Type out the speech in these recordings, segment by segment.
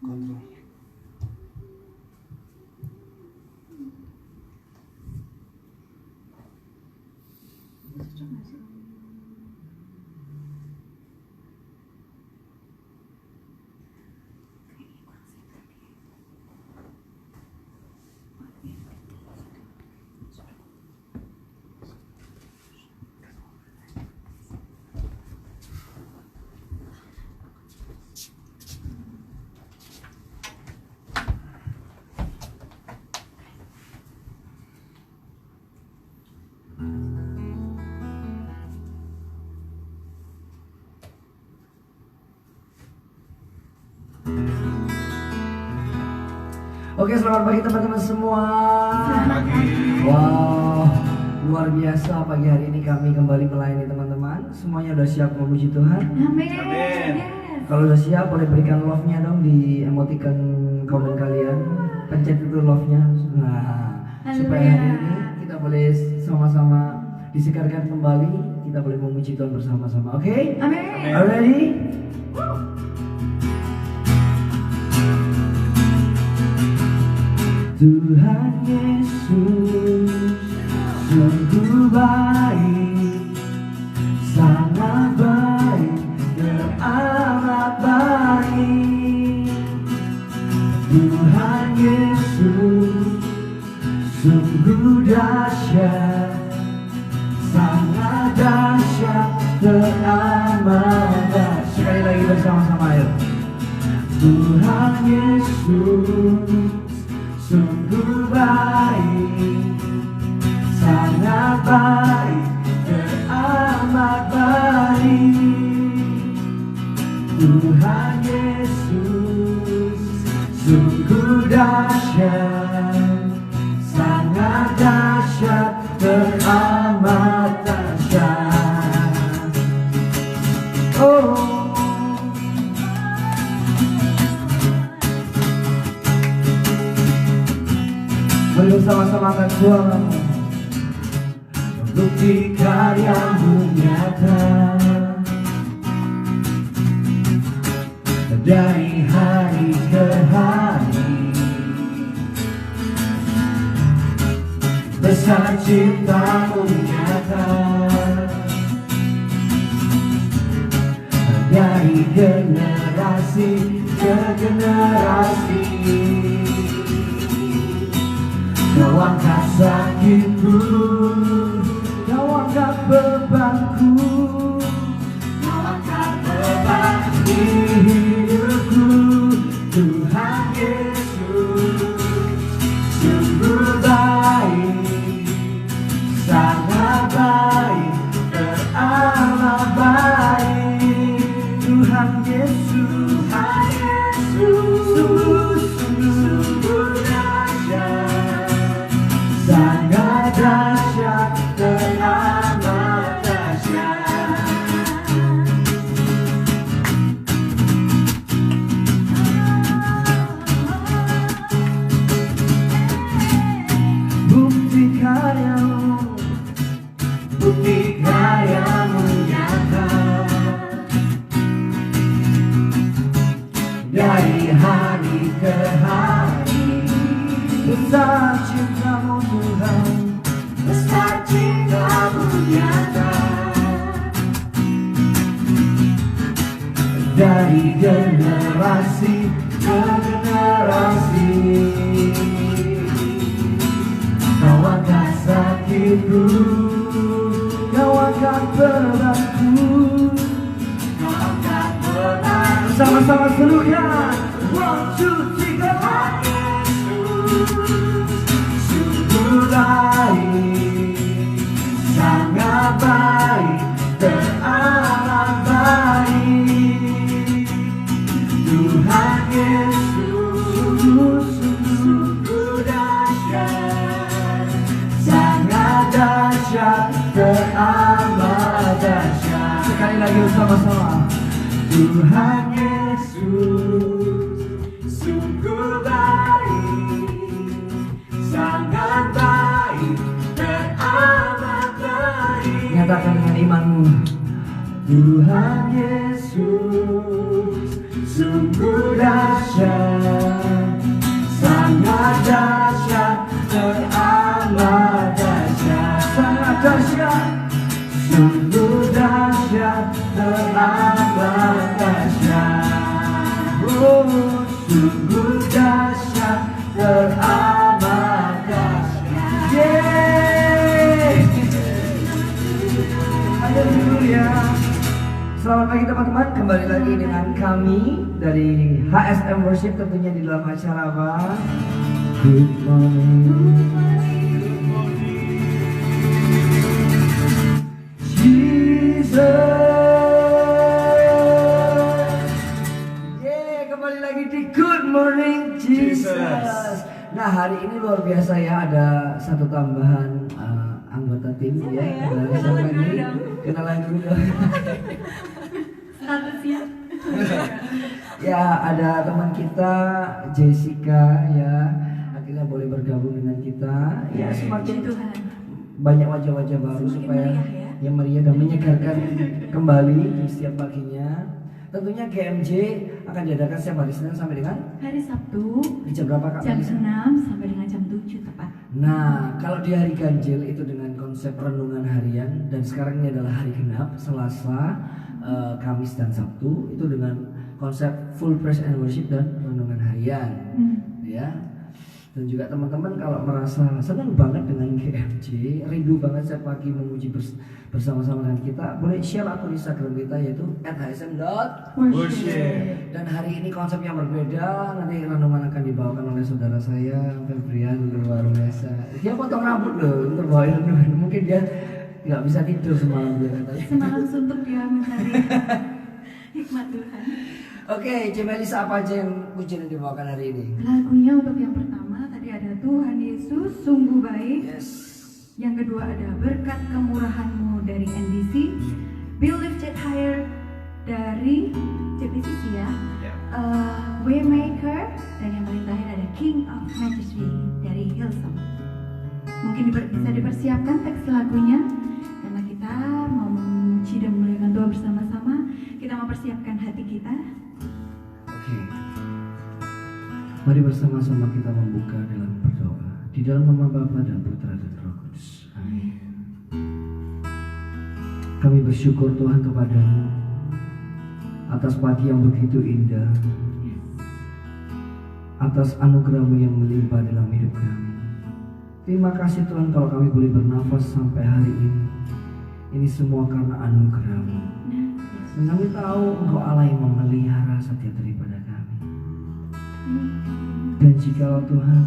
kontrol. Oke, selamat pagi teman-teman semua. Selamat pagi. Wow, luar biasa pagi hari ini kami kembali melayani teman-teman. Semuanya udah siap memuji Tuhan? Amin. Amin. Yes. Kalau udah siap boleh berikan love-nya dong di emoticon komen kalian. Pencet itu love-nya. Nah, supaya hari ini kita boleh sama-sama disegarkan kembali. Kita boleh memuji Tuhan bersama-sama. Oke? Amin. Are you ready? Tuhan Yesus sungguh baik, sangat baik, teramat baik. Tuhan Yesus sungguh dahsyat, sangat dahsyat, teramat dahsyat. Sekali lagi bersama-sama yuk. Tuhan Yesus sungguh baik, sangat baik, teramat baik. Tuhan Yesus sungguh dahsyat, sangat dahsyat, teramat dahsyat. Oh. Mari bersama-sama angkat suaramu. Bukti karyamu nyata dari hari ke hari. Besar cintamu nyata dari generasi ke generasi. Kau angkat sakitku, kau angkat bebanku, kau angkat beban di hidupku. Tuhan Yesus sungguh baik, sangat baik, teramat baik. Tuhan Yesus, Tuhan Yesus sungguh dahsyat, sangat dahsyat, teramat dahsyat. Bukti karyamu, bukti karyamu nyata dari hari ke hari. Besar cintamu Tuhan, besar cintamu nyata dari generasi ke generasi. Kau angkat sakitku, kau angkat bebanku, kau angkat beban. Sama-sama seluruhnya. 1, 2, 3. Sungguh baik, sangat baik, teramat baik. Tuhan Yesus sungguh dahsyat, sangat dahsyat, teramat dahsyat. Sekali lagi bersama-sama. Tuhan Yesus sungguh baik, sangat baik, teramat baik. Nyatakan dengan imanmu. Tuhan Yesus sungguh dahsyat, sangat dahsyat, teramat dahsyat, sangat dahsyat, sungguh dahsyat, teramat dahsyat, oh, sungguh dahsyat, teramat dahsyat. Yeay, haleluya. Selamat pagi teman-teman, kembali lagi dengan kami dari HSM Worship, tentunya di dalam acara apa? Good morning, Jesus. Yeay, kembali lagi di Good Morning Jesus. Nah, hari ini luar biasa ya, ada satu tambahan anggota tim ya. Siapa ini? Kenalan dulu dong. Ya, ada teman kita Jessica ya, akhirnya boleh bergabung dengan kita. Ya, semakin banyak wajah-wajah baru semakin supaya meriah, ya, meriah dan menyegarkan kembali di setiap paginya. Tentunya GMJ akan diadakan setiap hari Senin sampai dengan hari Sabtu. Di jam berapa Kak? Jam 6 sampai dengan jam 7 tepat. Nah, kalau di hari ganjil itu dengan konsep renungan harian, dan sekarang ini adalah hari genap, Selasa, Kamis dan Sabtu itu dengan konsep full praise and worship dan renungan harian. Ya. Dan juga teman-teman kalau merasa senang banget dengan GMJ, rindu banget setiap pagi memuji bersama-sama dengan kita, boleh share akun Instagram kita yaitu @hsm.worship. Dan hari ini konsepnya berbeda, nanti renungan akan dibawakan oleh saudara saya Febrian, luar biasa. Dia potong rambut loh untuk bawain renungan, mungkin dia nggak bisa tidur semalam dia katanya. Semalam suntuk dia mencari hikmat Tuhan. Oke, Cemelisa, apa aja yang pujian yang dibawakan hari ini? Lagunya untuk yang pertama tadi ada Tuhan Yesus sungguh baik. Yes. Yang kedua ada Berkat Kemurahan-Mu dari NDC, Be Lifted Higher dari JPCC ya, Waymaker, dan yang paling terakhir ada King of Majesty dari Hillsong. Mungkin bisa dipersiapkan teks lagunya karena kita mau memuji dan memuliakan Tuhan bersama-sama. Kita mau persiapkan hati kita. Oke. Mari bersama-sama kita membuka dalam berdoa di dalam nama Bapa dan Putra dan Roh Kudus. Amin. Kami bersyukur Tuhan kepadamu atas pagi yang begitu indah, atas anugerah-Mu yang melimpah dalam hidup kami. Terima kasih Tuhan kalau kami boleh bernafas sampai hari ini. Ini semua karena anugerah-Mu. Dan kami tahu Engkau Allah yang memelihara setiap daripada kami. Dan jikalau Tuhan,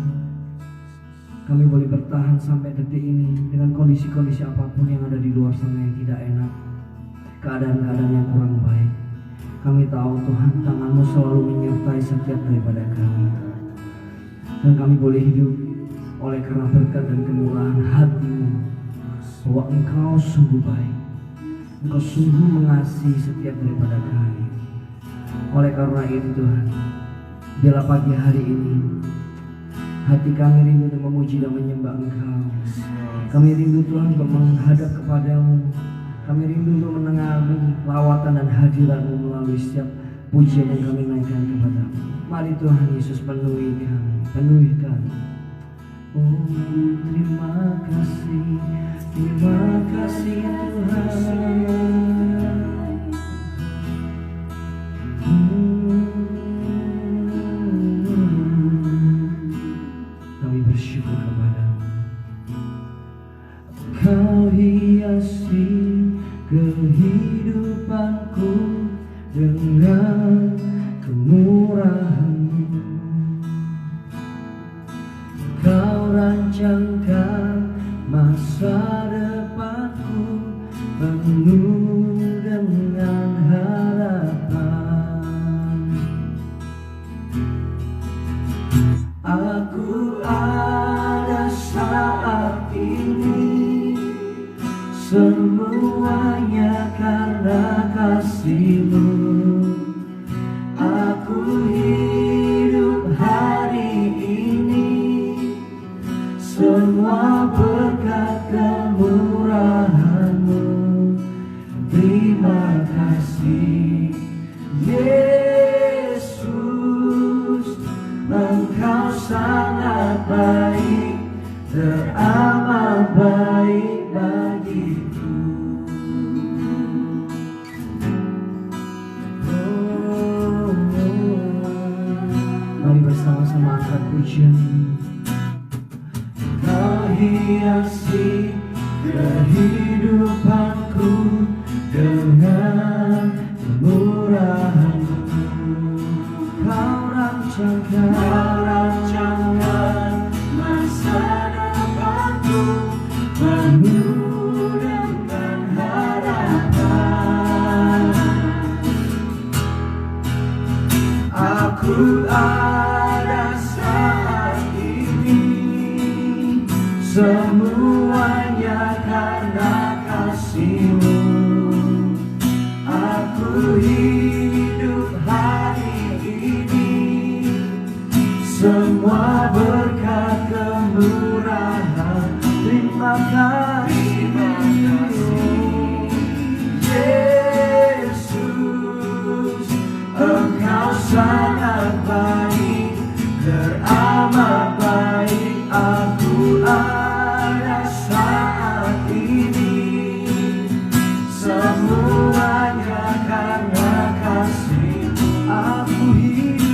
kami boleh bertahan sampai detik ini dengan kondisi-kondisi apapun yang ada di luar sana yang tidak enak, keadaan-keadaan yang kurang baik, kami tahu Tuhan tangan-Mu selalu menyertai setiap daripada kami. Dan kami boleh hidup oleh karena berkat dan kemurahan hati-Mu, bahwa Engkau sungguh baik, Engkau sungguh mengasihi setiap daripada kami. Oleh karena itu Tuhan, biarlah pagi hari ini hati kami rindu untuk memuji dan menyembah Engkau. Kami rindu Tuhan untuk menghadap kepadamu. Kami rindu untuk mendengarkan lawatan dan hadirat-Mu melalui setiap pujian yang kami naikkan kepadamu. Mari Tuhan Yesus penuhi kami, penuhi kami. Oh, terima kasih Tuhan. Kami bersyukur kepadamu. Kau hiasi kehidupanku dengan kemurahan-Mu. Kau rancangkan masa depanku penuh dengan harapan. Aku ada saat ini, semuanya karena kasih-Mu. Engkau sangat baik, teramat baik bagiku. Mari bersama-sama angkat pujian. Kau hiasi kehidupanku dengan kemurahan-Mu. Kau rancangkan masa depanku penuh dengan harapan. Aku ada saat ini, semuanya karena kasih-Mu. Aku hidup hari ini, semua berkat kemurahan. Terima kasih Yesus, Engkau sangat baik, teramat baik. Aku ada saat ini, semuanya karena kasih-Mu. Aku hidup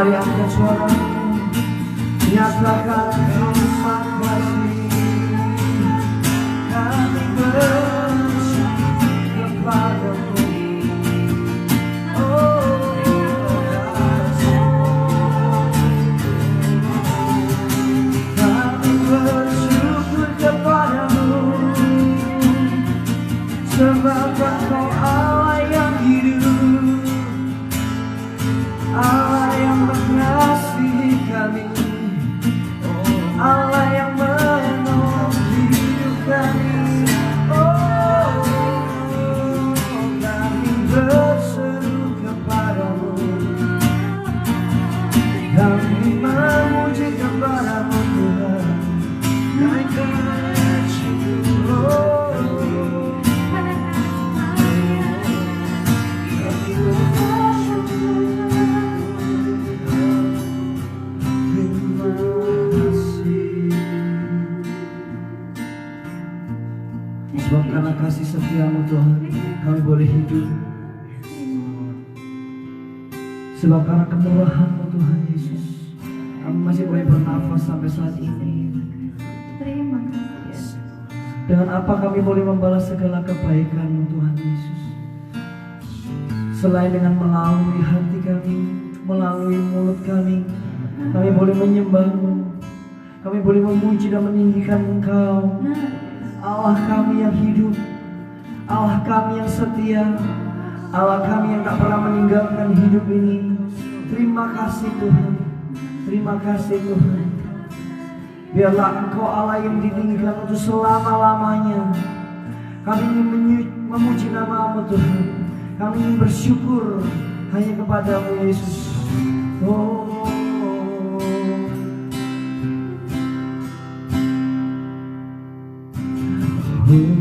Mari angkat suaramu, nyatakan terima kasih. Kami bersyukur kepadamu. Kami bersyukur kepadamu, sebab Engkau Allah yang hidup, Allah yang mengasihi kami, Allah yang menolong hidup kami. Kami berseru kepadamu, kami memuji kepadamu Tuhan. Kami bersyukur. Sebab karena kasih setiamu Tuhan, kami boleh hidup. Sebab karena kemurahan-Mu Tuhan Yesus, kami masih boleh bernafas sampai saat ini. Terima kasih. Dengan apa kami boleh membalas segala kebaikan-Mu Tuhan Yesus? Selain dengan melalui hati kami, melalui mulut kami boleh menyembah-Mu, kami boleh memuji dan meninggikan Engkau, Allah kami yang hidup, Allah kami yang setia, Allah kami yang tak pernah meninggalkan hidup ini. Terima kasih Tuhan, terima kasih Tuhan. Biarlah Engkau Allah yang ditinggikan untuk selama-lamanya. Kami ingin memuji nama-Mu Tuhan, kami ingin bersyukur hanya kepada-Mu Yesus. In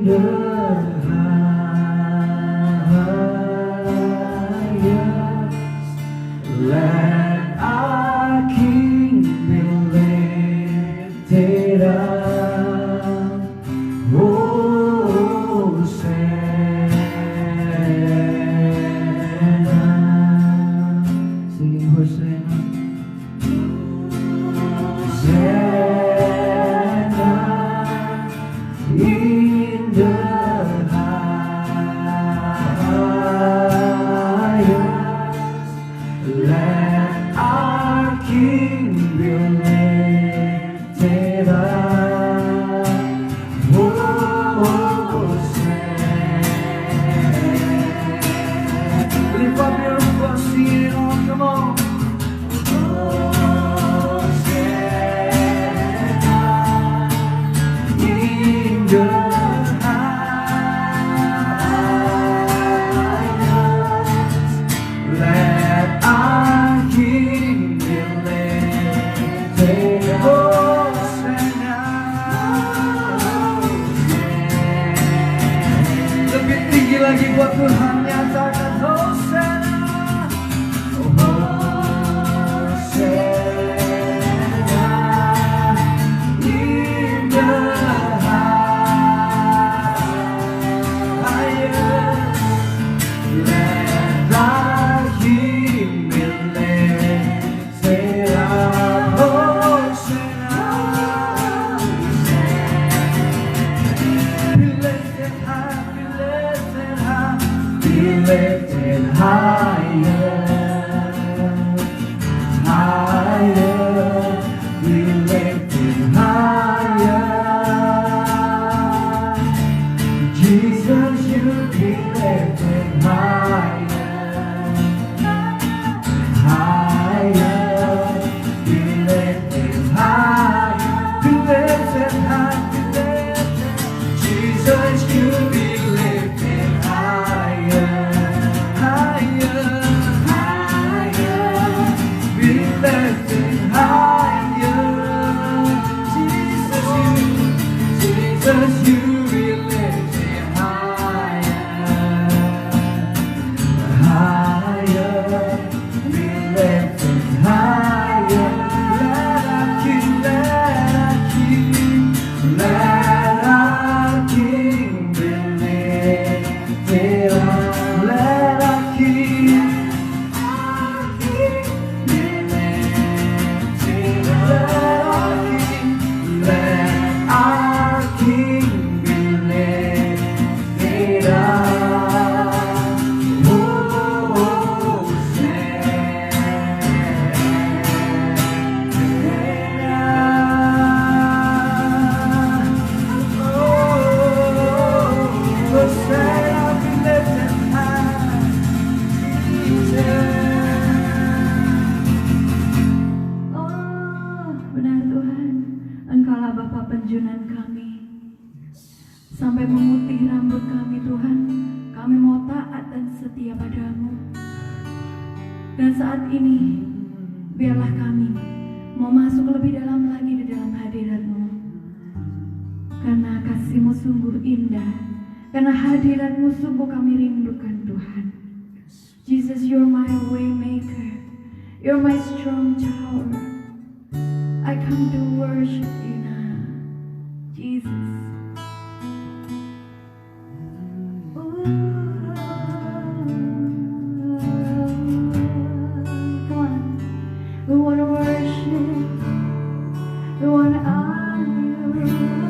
the highest, let our King be lifted up. Hosanna, singing Hosanna. In the highest, let our King be lifted up. Lift up your voice, sing it on, come on. Lebih tinggi lagi buat Tuhan, nyatakan Hosanna, Hosanna in the highest, let thy King be lifted up. Hosanna, be lifted high, be lifted higher, higher, be lifted higher. Jesus, you be lifted higher, higher, be lifted higher, be lifted high, be lifted. Jesus, you be lifted higher, higher, higher, be lifted higher. Jesus, you be lifted higher, higher, be lifted higher. Let our King, let our King, let our King be lifted junjungan kami, sampai memutih rambut kami Tuhan. Kami mau taat dan setia padamu. Dan saat ini biarlah kami mau masuk lebih dalam lagi di dalam hadirat-Mu, karena kasih-Mu sungguh indah, karena hadirat-Mu sungguh kami rindukan Tuhan. Jesus, you're my way maker, you're my strong tower. I come to worship you now, Jesus. We want to worship, we want to honor you, Jesus.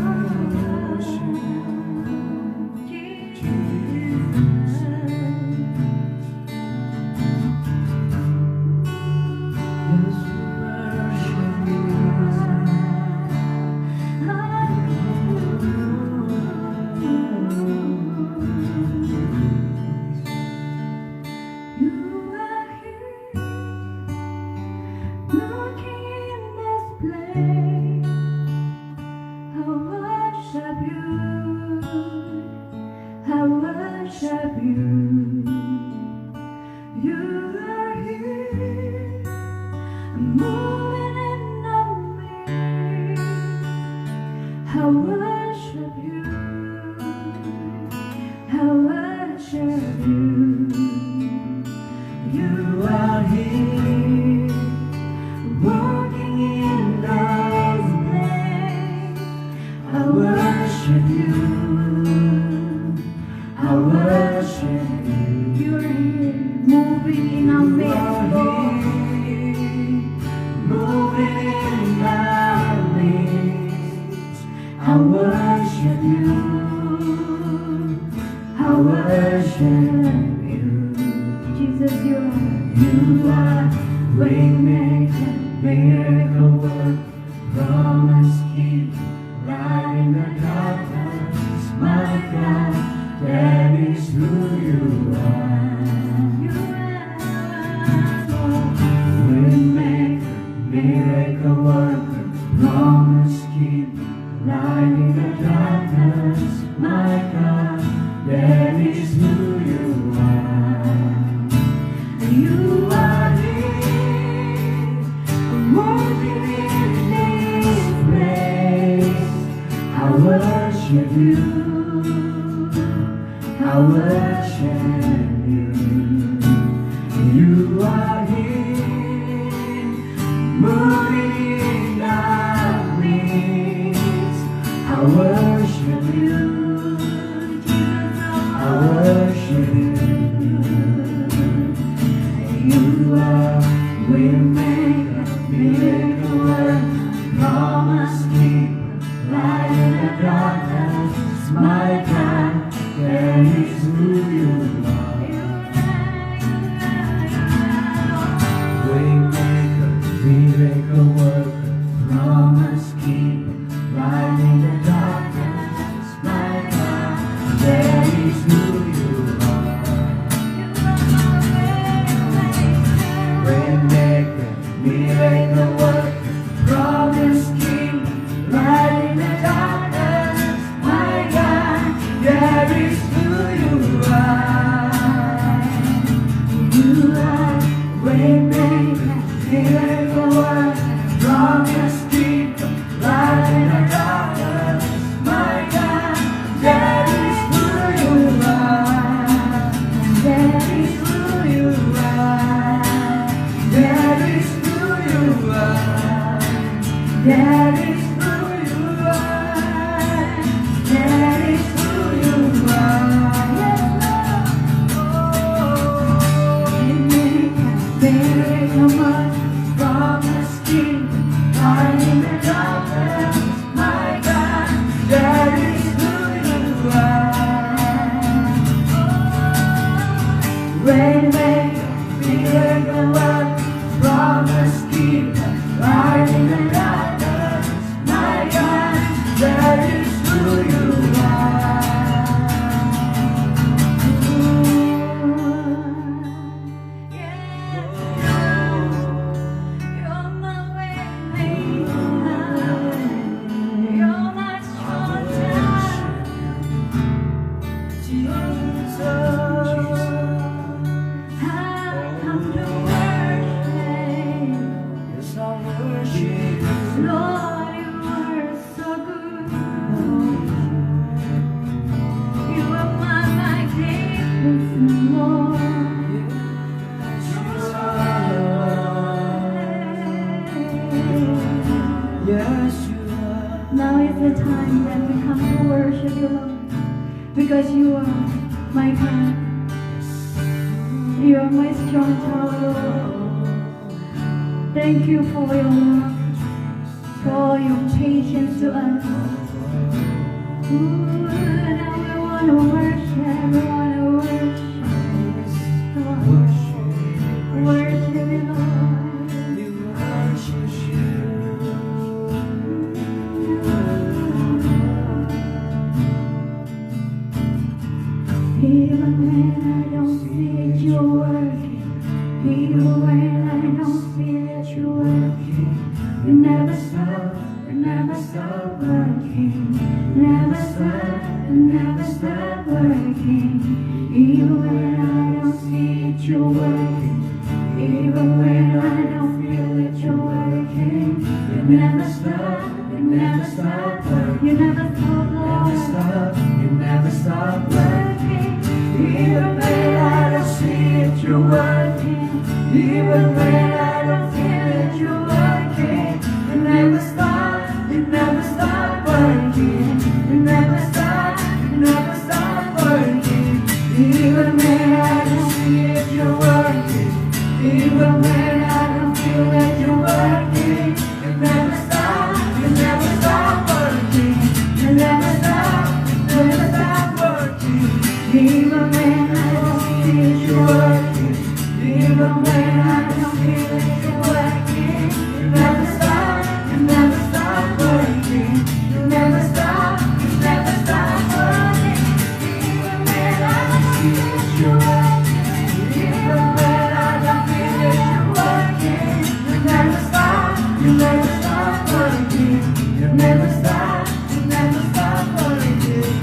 Miracle work, promise keeper, light in the darkness. worship you, Lord, because you are my God. You are my strong tower, Lord. Thank you for your love, for your patience to us. Ooh, now we want to worship, we want to worship, worship you, Lord. Even when I don't see it, you're working. Even when I don't feel it, you're working. You never stop working. Never stop working. Even when I don't see it, you're working. Even when I don't feel it, you're working. You never stop working. You never stop, Lord. You never stop working. Even when I don't see it, you're working. Even when I don't feel it, you're working. You never stop working. You never stop working. Even when I don't see it, you're working. Even when I don't feel it, you're working. You never stop working. You never stop working. Even when I don't see it, you're working. Even when I don't feel it, you're working. You never stop working. You never stop working. Even when I don't see it, you're working. Even when I don't feel it, you're working. You never stop working. You never stop working.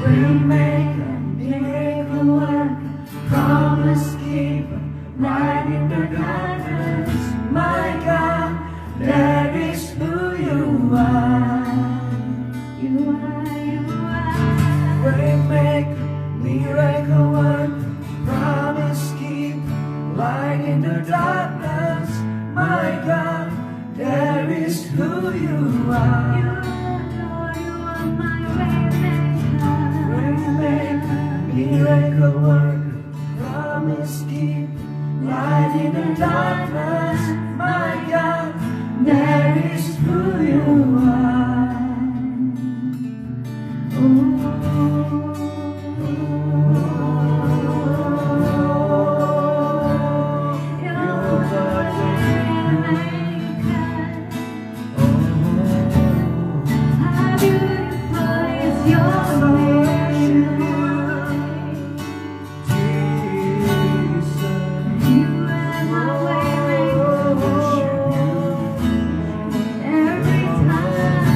Waymaker, miracle worker, promise keeper, light in the darkness. My God, that is who you are. You are. Waymaker, miracle worker, promise keeper, light in the darkness. My God, that is who you are. You are my waymaker. Waymaker, miracle worker, promise keeper, light in the darkness. My God, that is who you are. Every time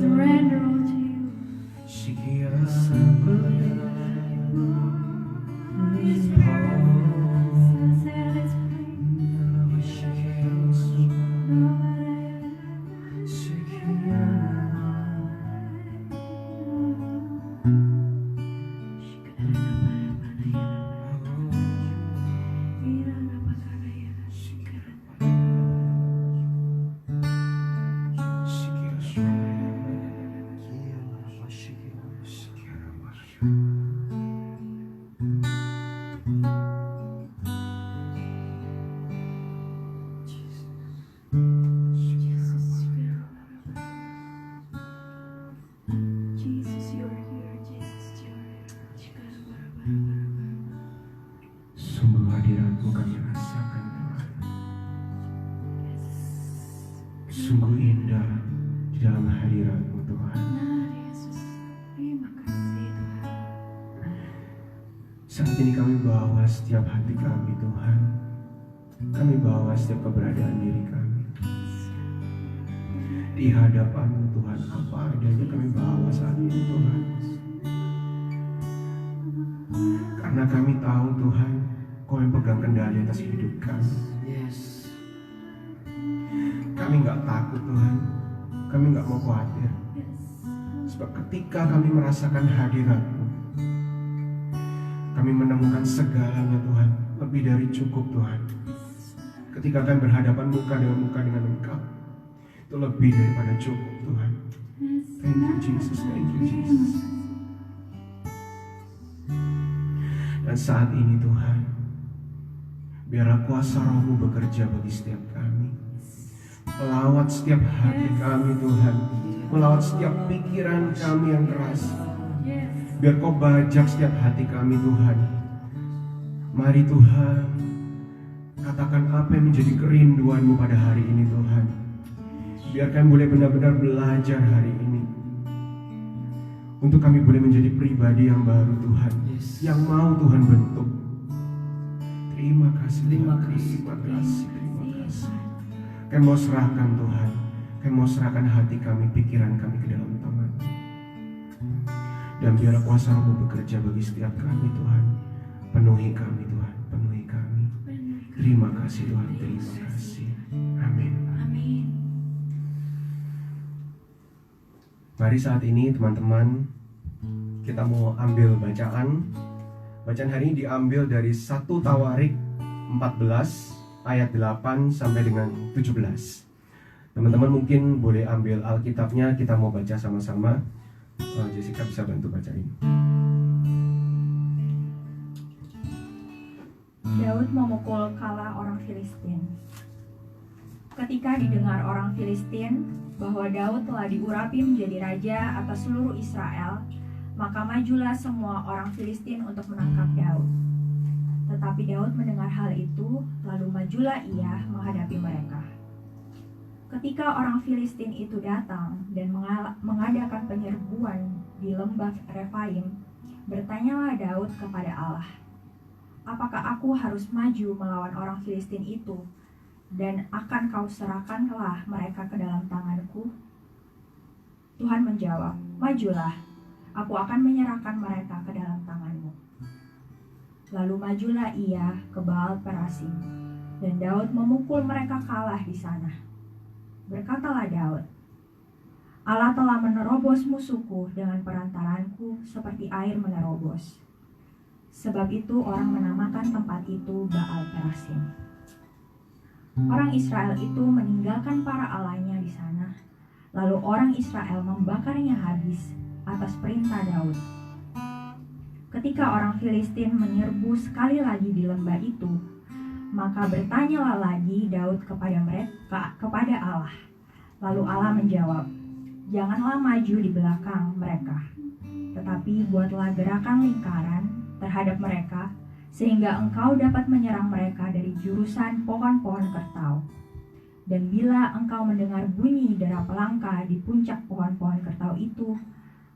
Surrender all to you. Jesus, you are here. Jesus, you are here. Sungguh hadirat-Mu kami rasakan Tuhan. Sungguh indah di dalam hadirat-Mu Tuhan. Benar, Yesus. Terima kasih, Tuhan. Saat ini kami bawa setiap hati kami Tuhan. Kami bawa setiap keberadaan diri kami di hadapan-Mu Tuhan. Apa adanya kami bawa saat ini Tuhan. Karena kami tahu Tuhan, Kau yang pegang kendali atas hidup kami. Yes. Kami nggak takut Tuhan. Kami nggak mau khawatir. Sebab ketika kami merasakan hadirat-Mu, kami menemukan segalanya Tuhan. Lebih dari cukup Tuhan. Ketika kami berhadapan muka dengan Engkau, itu lebih daripada cukup Tuhan. Thank you Jesus, thank you Jesus. Dan saat ini Tuhan, biarlah kuasa Roh-Mu bekerja bagi setiap kami. Melawat setiap hati kami Tuhan. Melawat setiap pikiran kami yang keras. Biar Kau bajak setiap hati kami Tuhan. Mari Tuhan, katakan apa yang menjadi kerinduan-Mu pada hari ini Tuhan. Biar kami boleh benar-benar belajar hari ini. Untuk kami boleh menjadi pribadi yang baru Tuhan. Yang mau Tuhan bentuk. Terima kasih Tuhan. Terima kasih. Kami mau serahkan Tuhan. Kami mau serahkan hati kami, pikiran kami ke dalam tangan. Dan biar kuasa Roh-Mu bekerja bagi setiap kami Tuhan. Penuhi kami Tuhan, penuhi kami. Terima kasih Tuhan, terima kasih. Amin. Amin. Mari saat ini teman-teman, kita mau ambil bacaan. Bacaan hari ini diambil dari 1 Tawarik 14 ayat 8 sampai dengan 17. Teman-teman mungkin boleh ambil Alkitabnya, kita mau baca sama-sama. Jessica bisa bantu bacain. Daud memukul kala orang Filistin. Ketika didengar orang Filistin bahwa Daud telah diurapi menjadi raja atas seluruh Israel, maka majulah semua orang Filistin untuk menangkap Daud. Tetapi Daud mendengar hal itu, lalu majulah ia menghadapi mereka. Ketika orang Filistin itu datang dan mengadakan penyerbuan di lembah Refaim, bertanyalah Daud kepada Allah, "Apakah aku harus maju melawan orang Filistin itu, dan akan kau serahkanlah mereka ke dalam tanganku?" Tuhan menjawab, "Majulah, aku akan menyerahkan mereka ke dalam tanganmu." Lalu majulah ia ke Baal Perasim, dan Daud memukul mereka kalah di sana. Berkatalah Daud, "Allah telah menerobos musuhku dengan perantaranku seperti air menerobos." Sebab itu orang menamakan tempat itu Baal Perasim. Orang Israel itu meninggalkan para allahnya di sana. Lalu orang Israel membakarnya habis atas perintah Daud. Ketika orang Filistin menyerbu sekali lagi di lembah itu, maka bertanyalah lagi Daud kepada Allah. Lalu Allah menjawab, "Janganlah maju di belakang mereka. Tetapi buatlah gerakan lingkaran terhadap mereka, sehingga engkau dapat menyerang mereka dari jurusan pohon-pohon kertau. Dan bila engkau mendengar bunyi dera pelangka di puncak pohon-pohon kertau itu,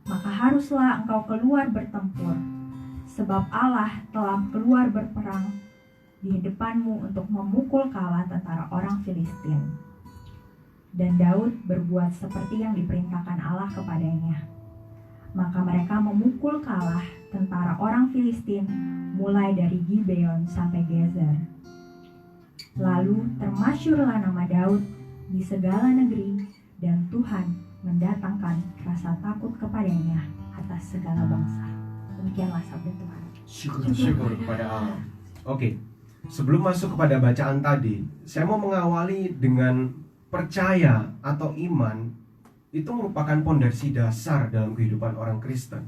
maka haruslah engkau keluar bertempur, sebab Allah telah keluar berperang di depanmu untuk memukul kalah tentara orang Filistin. Dan Daud berbuat seperti yang diperintahkan Allah kepadanya. Maka mereka memukul kalah tentara orang Filistin mulai dari Gibeon sampai Gezer. Lalu termasyurlah nama Daud di segala negeri, dan Tuhan mendatangkan rasa takut kepadanya atas segala bangsa. Demikianlah sabda Tuhan. Syukur kepada Allah. Oke, sebelum masuk kepada bacaan tadi, saya mau mengawali dengan percaya atau iman itu merupakan pondasi dasar dalam kehidupan orang Kristen.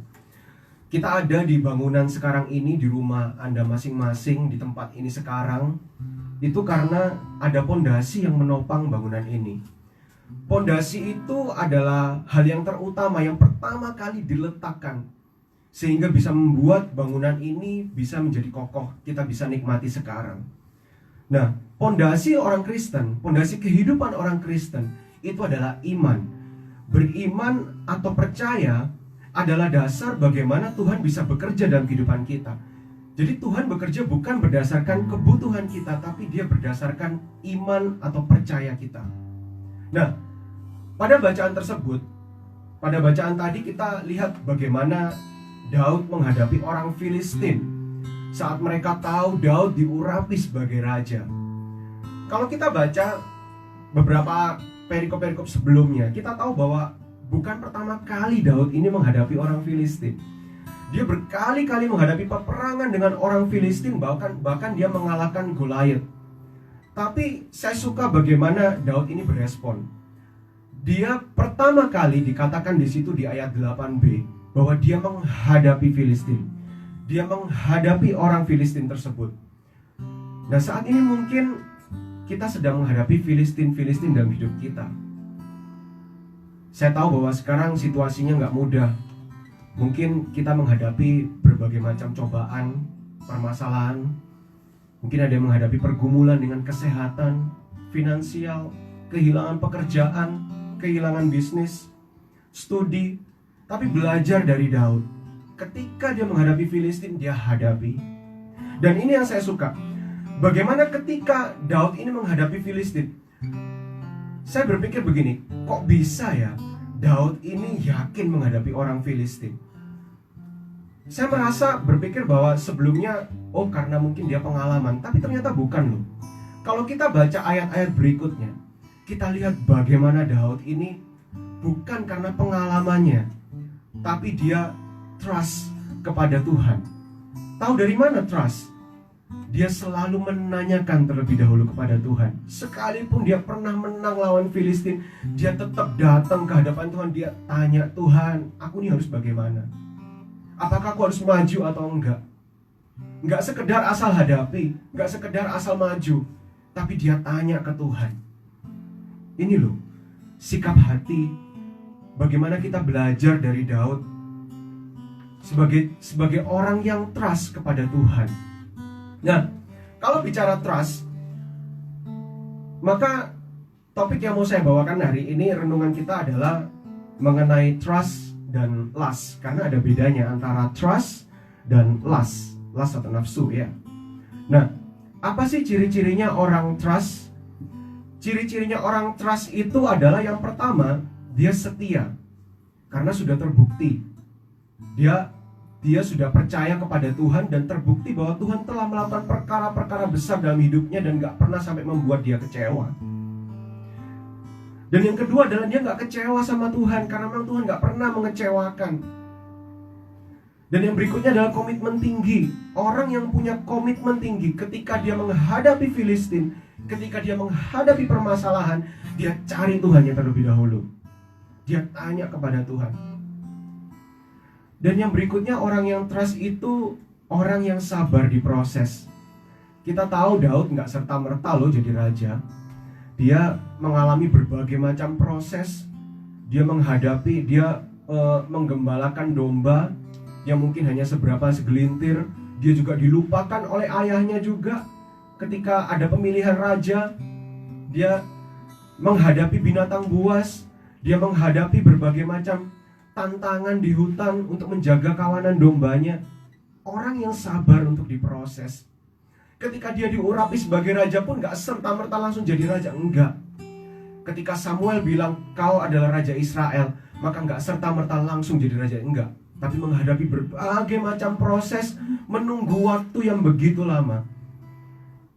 Kita ada di bangunan sekarang ini, di rumah Anda masing-masing, di tempat ini sekarang, itu karena ada pondasi yang menopang bangunan ini. Pondasi itu adalah hal yang terutama, yang pertama kali diletakkan, sehingga bisa membuat bangunan ini bisa menjadi kokoh, kita bisa nikmati sekarang. Nah, pondasi orang Kristen, pondasi kehidupan orang Kristen, itu adalah iman. Beriman atau percaya adalah dasar bagaimana Tuhan bisa bekerja dalam kehidupan kita. Jadi Tuhan bekerja bukan berdasarkan kebutuhan kita, tapi Dia berdasarkan iman atau percaya kita. Nah, pada bacaan tersebut, pada bacaan tadi kita lihat bagaimana Daud menghadapi orang Filistin saat mereka tahu Daud diurapi sebagai raja. Kalau kita baca beberapa perikop-perikop sebelumnya, kita tahu bahwa bukan pertama kali Daud ini menghadapi orang Filistin. Dia berkali-kali menghadapi peperangan dengan orang Filistin, bahkan dia mengalahkan Goliat. Tapi saya suka bagaimana Daud ini berespon. Dia pertama kali dikatakan di situ di ayat 8b bahwa dia menghadapi Filistin. Dia menghadapi orang Filistin tersebut. Nah, saat ini mungkin kita sedang menghadapi Filistin dalam hidup kita. Saya tahu bahwa sekarang situasinya nggak mudah. Mungkin kita menghadapi berbagai macam cobaan, permasalahan. Mungkin ada yang menghadapi pergumulan dengan kesehatan, finansial, kehilangan pekerjaan, kehilangan bisnis, studi. Tapi belajar dari Daud, ketika dia menghadapi Filistin, dia hadapi. Dan ini yang saya suka. Bagaimana ketika Daud ini menghadapi Filistin? Saya berpikir begini, kok bisa ya Daud ini yakin menghadapi orang Filistin? Saya merasa berpikir bahwa sebelumnya, karena mungkin dia pengalaman. Tapi ternyata bukan loh. Kalau kita baca ayat-ayat berikutnya, kita lihat bagaimana Daud ini bukan karena pengalamannya, tapi dia trust kepada Tuhan. Tahu dari mana trust? Dia selalu menanyakan terlebih dahulu kepada Tuhan. Sekalipun dia pernah menang lawan Filistin, dia tetap datang ke hadapan Tuhan. Dia tanya, Tuhan, aku ini harus bagaimana? Apakah aku harus maju atau enggak? Enggak sekedar asal hadapi, enggak sekedar asal maju, tapi dia tanya ke Tuhan. Ini loh, sikap hati. Bagaimana kita belajar dari Daud sebagai orang yang trust kepada Tuhan. Nah, kalau bicara trust, maka topik yang mau saya bawakan hari ini, renungan kita adalah mengenai trust dan lust. Karena ada bedanya antara trust dan lust. Lust atau nafsu ya. Nah, apa sih ciri-cirinya orang trust? Ciri-cirinya orang trust itu adalah yang pertama, dia setia. Karena sudah terbukti. Dia sudah percaya kepada Tuhan dan terbukti bahwa Tuhan telah melakukan perkara-perkara besar dalam hidupnya dan gak pernah sampai membuat dia kecewa. Dan yang kedua adalah dia gak kecewa sama Tuhan karena memang Tuhan gak pernah mengecewakan. Dan yang berikutnya adalah komitmen tinggi. Orang yang punya komitmen tinggi ketika dia menghadapi Filistin, ketika dia menghadapi permasalahan, dia cari Tuhannya terlebih dahulu. Dia tanya kepada Tuhan. Dan yang berikutnya, orang yang trust itu orang yang sabar di proses. Kita tahu Daud gak serta-merta loh jadi raja. Dia mengalami berbagai macam proses. Dia menghadapi, dia menggembalakan domba. yang mungkin hanya segelintir. Dia juga dilupakan oleh ayahnya juga. Ketika ada pemilihan raja, dia menghadapi binatang buas, dia menghadapi berbagai macam tantangan di hutan untuk menjaga kawanan dombanya. Orang yang sabar untuk diproses. Ketika dia diurapi sebagai raja pun gak serta-merta langsung jadi raja, enggak. Ketika Samuel bilang kau adalah raja Israel, maka gak serta-merta langsung jadi raja, enggak. Tapi menghadapi berbagai macam proses, menunggu waktu yang begitu lama.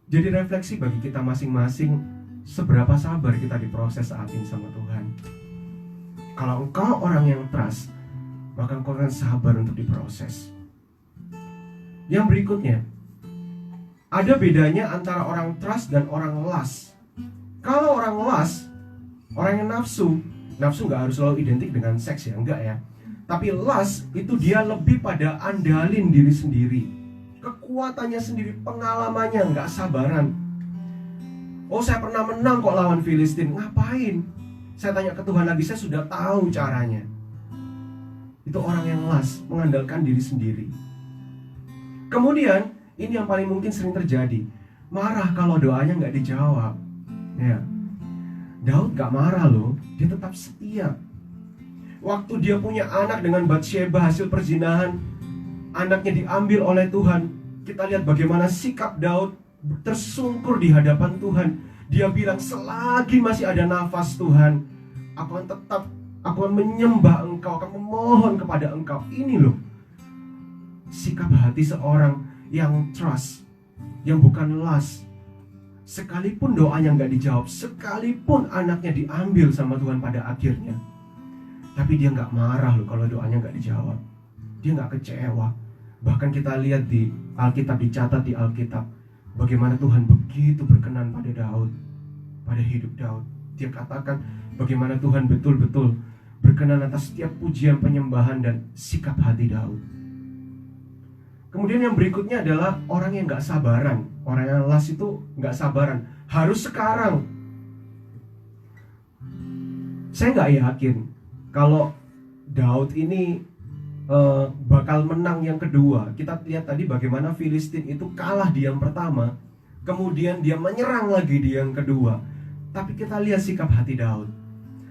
Jadi refleksi bagi kita masing-masing, seberapa sabar kita diproses saat ini sama Tuhan. Kalau engkau orang yang trust, maka engkau akan sabar untuk diproses. Yang berikutnya, ada bedanya antara orang trust dan orang lust. Kalau orang lust, orang yang nafsu gak harus selalu identik dengan seks ya, enggak ya. Tapi lust itu dia lebih pada andalin diri sendiri, kekuatannya sendiri, pengalamannya, gak sabaran. Oh, saya pernah menang kok lawan Filistin. Ngapain? Saya tanya ke Tuhan lagi, saya sudah tahu caranya. Itu orang yang lust, mengandalkan diri sendiri. Kemudian, ini yang paling mungkin sering terjadi, marah kalau doanya gak dijawab. Ya, Daud gak marah loh, dia tetap setia. Waktu dia punya anak dengan Batsheba hasil perzinahan, anaknya diambil oleh Tuhan. Kita lihat bagaimana sikap Daud tersungkur di hadapan Tuhan. Dia bilang, selagi masih ada nafas Tuhan, aku akan menyembah Engkau, akan memohon kepada Engkau. Ini loh sikap hati seorang yang trust, yang bukan lust. Sekalipun doanya gak dijawab, sekalipun anaknya diambil sama Tuhan pada akhirnya, tapi dia gak marah loh kalau doanya gak dijawab. Dia gak kecewa. Bahkan kita lihat di Alkitab, dicatat di Alkitab, bagaimana Tuhan begitu berkenan pada Daud, pada hidup Daud. Dia katakan bagaimana Tuhan betul-betul berkenan atas setiap pujian, penyembahan, dan sikap hati Daud. Kemudian yang berikutnya adalah orang yang gak sabaran. Orang yang lust itu gak sabaran, harus sekarang. Saya gak yakin kalau Daud ini bakal menang yang kedua. Kita lihat tadi bagaimana Filistin itu kalah di yang pertama, kemudian dia menyerang lagi di yang kedua. Tapi kita lihat sikap hati Daud.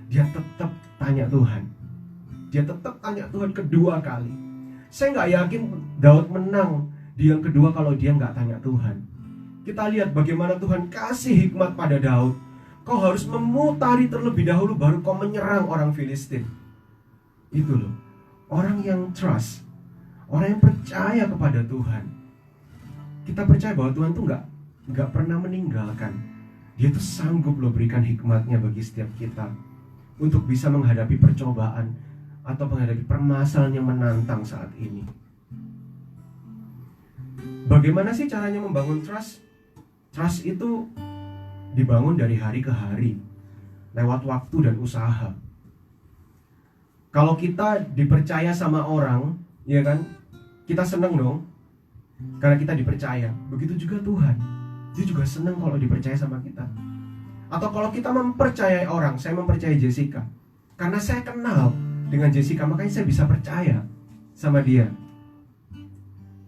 Dia tetap tanya Tuhan. Dia tetap tanya Tuhan kedua kali. Saya gak yakin Daud menang di yang kedua kalau dia gak tanya Tuhan. Kita lihat bagaimana Tuhan kasih hikmat pada Daud. Kau harus memutari terlebih dahulu baru kau menyerang orang Filistin. Itu loh, orang yang trust, orang yang percaya kepada Tuhan. Kita percaya bahwa Tuhan tuh gak pernah meninggalkan. Dia tuh sanggup loh berikan hikmatnya bagi setiap kita untuk bisa menghadapi percobaan atau menghadapi permasalahan yang menantang saat ini. Bagaimana sih caranya membangun trust? Trust itu dibangun dari hari ke hari, lewat waktu dan usaha. Kalau kita dipercaya sama orang, ya kan, kita seneng dong, karena kita dipercaya. Begitu juga Tuhan, Dia juga senang kalau dipercaya sama kita. Atau kalau kita mempercayai orang, saya mempercayai Jessica, karena saya kenal dengan Jessica, makanya saya bisa percaya sama dia.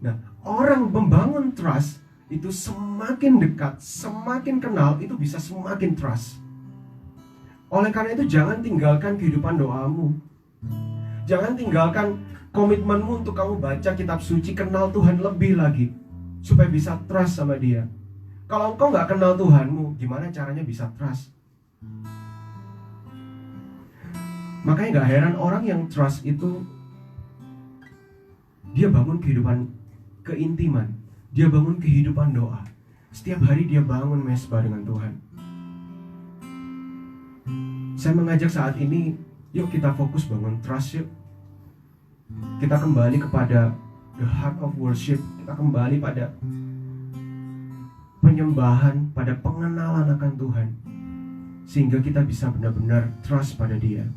Nah, orang membangun trust itu semakin dekat, semakin kenal, itu bisa semakin trust. Oleh karena itu jangan tinggalkan kehidupan doamu. Jangan tinggalkan komitmenmu untuk kamu baca kitab suci, kenal Tuhan lebih lagi, supaya bisa trust sama Dia. Kalau engkau gak kenal Tuhanmu, gimana caranya bisa trust? Makanya gak heran orang yang trust itu, dia bangun kehidupan keintiman, dia bangun kehidupan doa. Setiap hari dia bangun mesbah dengan Tuhan. Saya mengajak saat ini, yuk kita fokus bangun trust yuk. Kita kembali kepada the heart of worship. Kita kembali pada penyembahan, pada pengenalan akan Tuhan, sehingga kita bisa benar-benar trust pada Dia.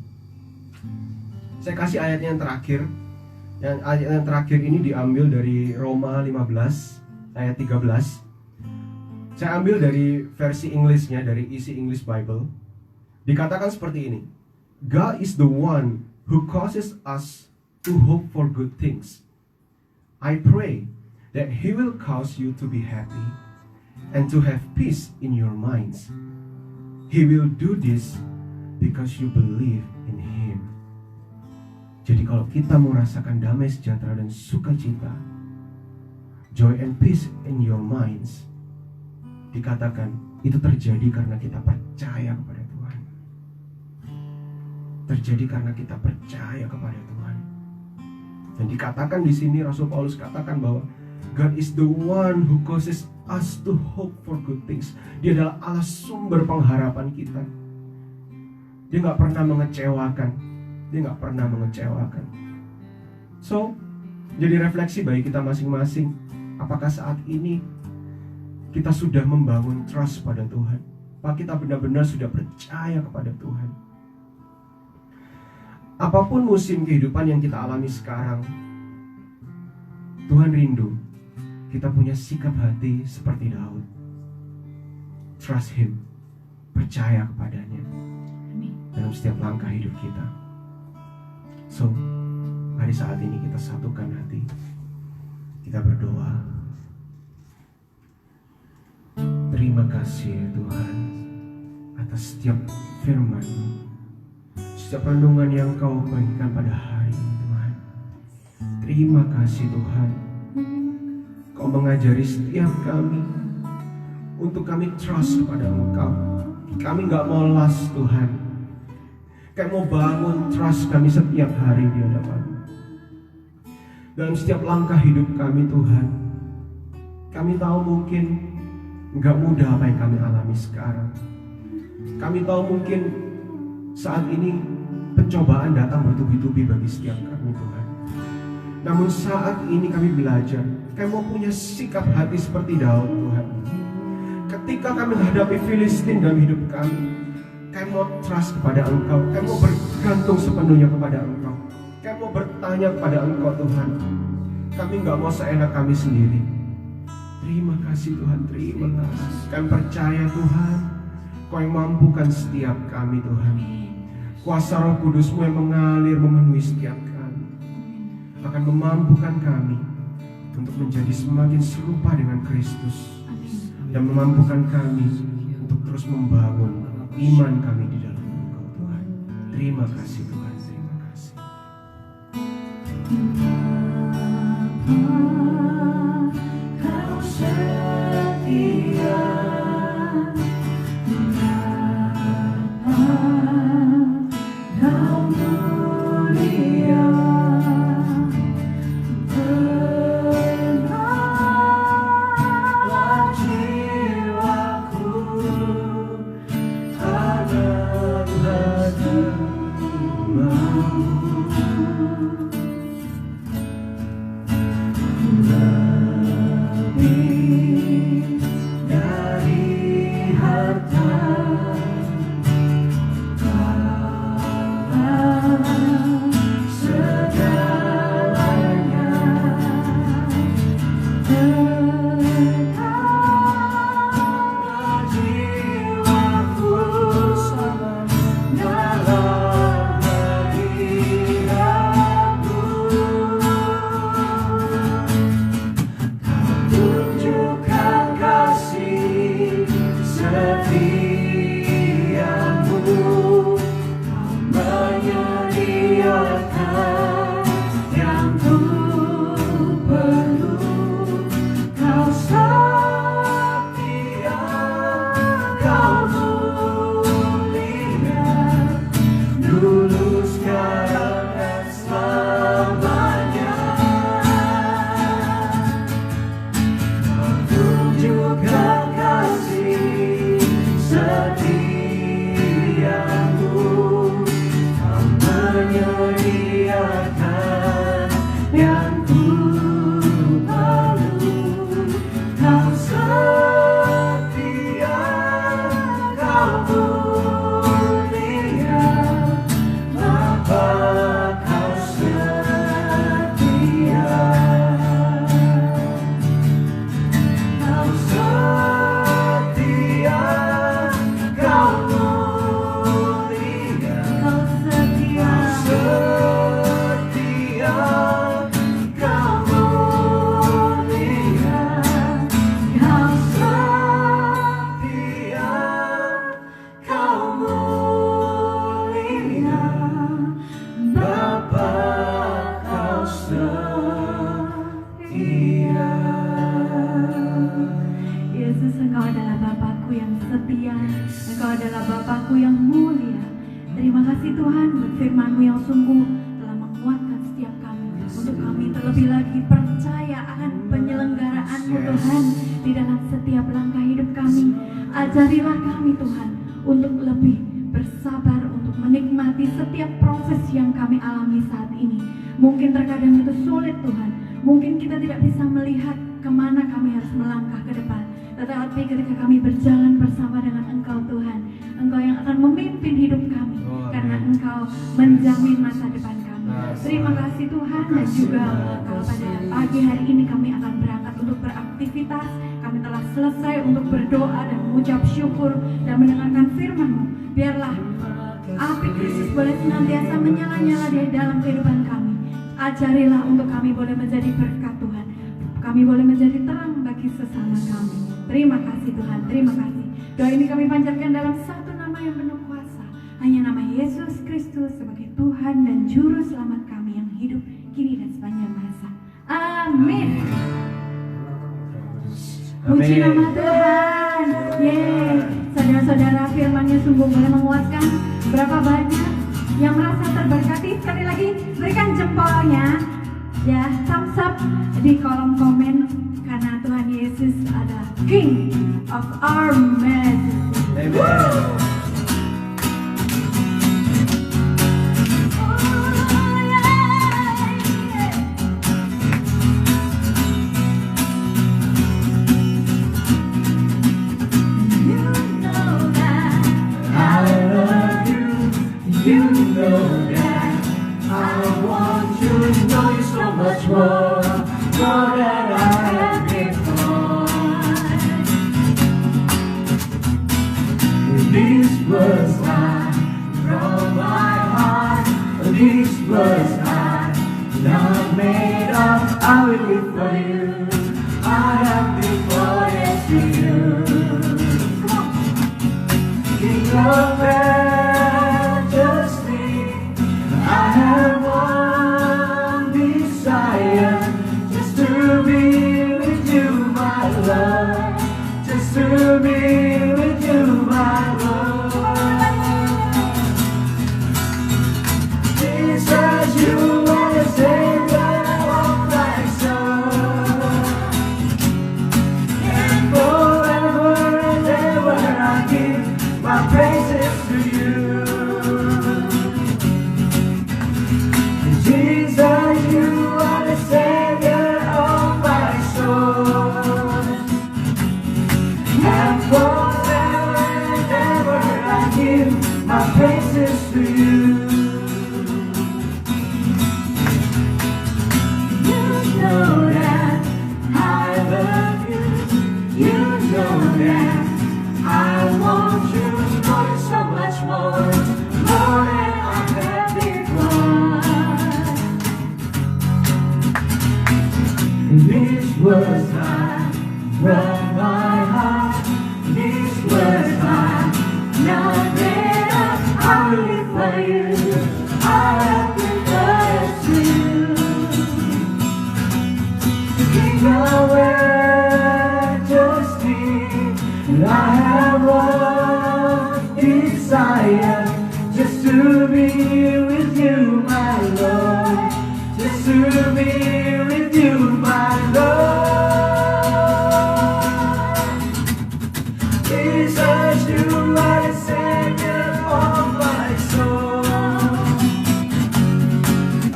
Saya kasih ayatnya yang terakhir. Ayat yang terakhir ini diambil dari Roma 15 ayat 13. Saya ambil dari versi Inggrisnya, dari Easy English Bible. Dikatakan seperti ini: God is the one who causes us to hope for good things I pray that He will cause you to be happy and to have peace in your minds. He will do this because you believe in Him. Jadi kalau kita mau rasakan damai sejahtera dan sukacita, joy and peace in your minds, dikatakan itu terjadi karena kita percaya kepada Tuhan. Terjadi karena kita percaya kepada Tuhan. Dan dikatakan di sini, Rasul Paulus katakan bahwa God is the one who causes us to hope for good things. Dia adalah Allah sumber pengharapan kita. Dia gak pernah mengecewakan. Dia gak pernah mengecewakan. So, jadi refleksi bagi kita masing-masing. Apakah saat ini kita sudah membangun trust pada Tuhan? Apakah kita benar-benar sudah percaya kepada Tuhan? Apapun musim kehidupan yang kita alami sekarang, Tuhan rindu kita punya sikap hati seperti Daud. Trust Him, percaya kepadanya dalam setiap langkah hidup kita. So, mari saat ini kita satukan hati, kita berdoa. Terima kasih ya Tuhan atas setiap firman-Mu, setiap renungan yang Kau bagikan pada hari ini Tuhan. Terima kasih Tuhan, Kau mengajari setiap kami untuk kami trust kepada Engkau. Kami gak mau lost Tuhan. Kami mau bangun trust kami setiap hari di hadapan-Mu. Dalam setiap langkah hidup kami Tuhan, kami tahu mungkin gak mudah apa yang kami alami sekarang. Kami tahu mungkin saat ini pencobaan datang bertubi-tubi bagi setiap kami Tuhan. Namun saat ini kami belajar, kami mau punya sikap hati seperti Daud Tuhan. Ketika kami menghadapi Filistin dalam hidup kami, kami mau trust kepada Engkau. Kami mau bergantung sepenuhnya kepada Engkau. Kami mau bertanya kepada Engkau Tuhan. Kami gak mau seenak kami sendiri. Terima kasih Tuhan, terima kasih. Kami percaya Tuhan, Kau yang mampukan setiap kami Tuhan. Kuasa Roh Kudus-Mu yang mengalir memenuhi setiap kami akan memampukan kami untuk menjadi semakin serupa dengan Kristus dan memampukan kami untuk terus membangun iman kami di dalam Engkau Tuhan. Terima kasih Tuhan, terima kasih. Kau setia, Kau mulia, tenanglah jiwaku dalam hadirat-Mu. Allahku yang setia, Engkau adalah Bapakku yang mulia. Terima kasih Tuhan buat firman-Mu yang sungguh telah menguatkan setiap kami, untuk kami terlebih lagi percaya akan penyelenggaraan-Mu Tuhan di dalam setiap langkah hidup kami. Ajarilah kami Tuhan untuk lebih bersabar, untuk menikmati setiap proses yang kami alami saat ini. Mungkin terkadang itu sulit Tuhan, mungkin kita tidak bisa melihat kemana kami harus melangkah ke depan. Tetapi ketika kami berjalan bersama dengan Engkau Tuhan, Engkau yang akan memimpin hidup kami, karena Engkau menjamin masa depan kami. Terima kasih Tuhan. Dan juga kalau pada pagi hari ini kami akan berangkat untuk beraktivitas, kami telah selesai untuk berdoa dan mengucap syukur dan mendengarkan firman-Mu. Biarlah api Kristus boleh senantiasa menyala-nyala di dalam kehidupan kami. Ajarilah untuk kami boleh menjadi berkat Tuhan, kami boleh menjadi terang bagi sesama kami. Terima kasih Tuhan, terima kasih. Doa ini kami panjatkan dalam satu nama yang penuh kuasa, hanya nama Yesus Kristus sebagai Tuhan dan Juru Selamat kami yang hidup kini dan sepanjang masa. Amin. Puji nama Tuhan. Yeay. Saudara-saudara, firman-Nya sungguh boleh menguatkan. Berapa banyak yang merasa terberkati? Sekali lagi berikan jempolnya, ya, thumbs up di kolom komen, karena Tuhan Yesus adalah King of our Majesty. Amen. You know that I want you to know you so much more than I have before. These words are from my heart. These words are not made up. I will live for you. I have been loyal to you. King of I have one desire, just to be with you, my love. Just to be with you, my love. Jesus, you are the Savior of my soul. And forever and ever I give my praises to you. Jesus, you are the Savior of my soul. And forever and ever I give my praises to you. You know that I love you. You know that I want you to know you so much more than I have before. These words are from my heart. These words are not made up. I will live for you. I have been loyal to you. King of majesty, I have one desire, just to be with you, my Lord. Just to be with you, my Lord. Jesus, you are the Savior of my soul.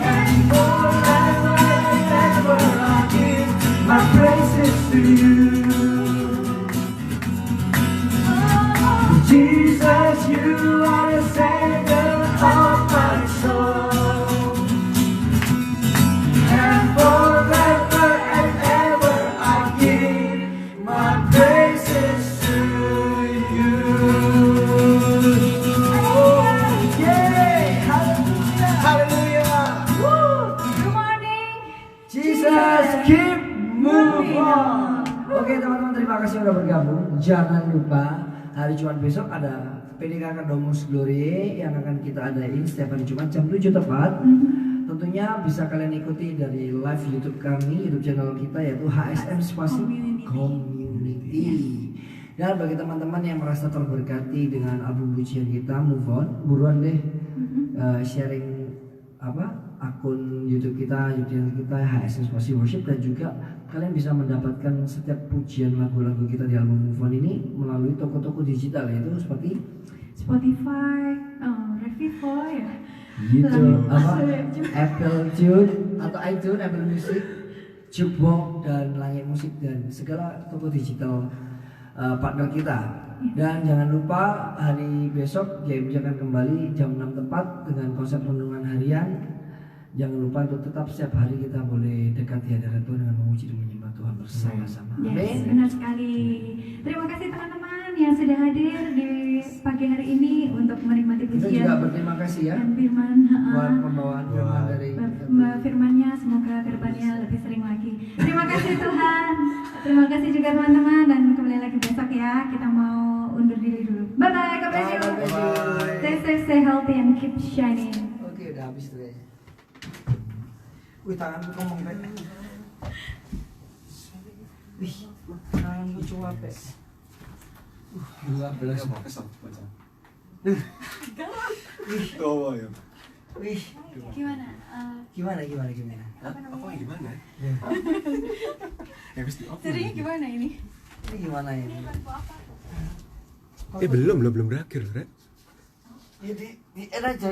And forever and ever I give my praises to you. Jesus, you are the Savior of my soul. And forever and ever I give my praises to you. Oh, yeah! Hallelujah! Hallelujah! Woo! Good morning. Jesus, keep moving on. Oke teman-teman, terima kasih sudah bergabung. Jangan lupa hari Jumat besok ada PDKK Domus Glory yang akan kita adain setiap hari Jumat jam 7 tepat. Tentunya bisa kalian ikuti dari live YouTube kami, YouTube channel kita yaitu HSM Spasi Community. Dan bagi teman-teman yang merasa terberkati dengan album pujian kita Move On, buruan deh sharing akun YouTube kita HSS Spasi Worship, dan juga kalian bisa mendapatkan setiap pujian lagu-lagu kita di album Move On ini melalui toko-toko digital, yaitu seperti Spotify, Revivo ya, YouTube, Lalu- Apple Tune atau iTunes, Apple Music, Jukebox, dan Langit Musik, dan segala toko digital partner kita. Dan jangan lupa hari besok JMJ akan kembali jam 6 tepat dengan konsep renungan harian. Jangan lupa untuk tetap setiap hari kita boleh dekat di hadirat Tuhan dengan memuji dan menyembah Tuhan bersama-sama. Yes, Amin. benar sekali. Terima kasih teman-teman yang sudah hadir di pagi hari ini untuk menikmati Kita pujian juga berterima kasih ya dan firman. buat pembawaan firman dari Firmannya semoga kedepannya lebih sering lagi. Terima kasih Tuhan. Terima kasih juga teman-teman, dan kembali lagi besok ya. Kita mau undur diri dulu. Bye bye. God bless you. Bye. Stay safe, stay healthy, and keep shining. Oke, udah habis tuh ya. Wih, tanganku ngomong kayak wih, tanganku cuapek. 12. Kesel baca. Wih, Tawa ya. wih. Gimana? Gimana? Apa yang gimana? Ya pasti apa? Serinya gimana ini? Ini gimana ini? belum berakhir, Rek. Jadi, di aja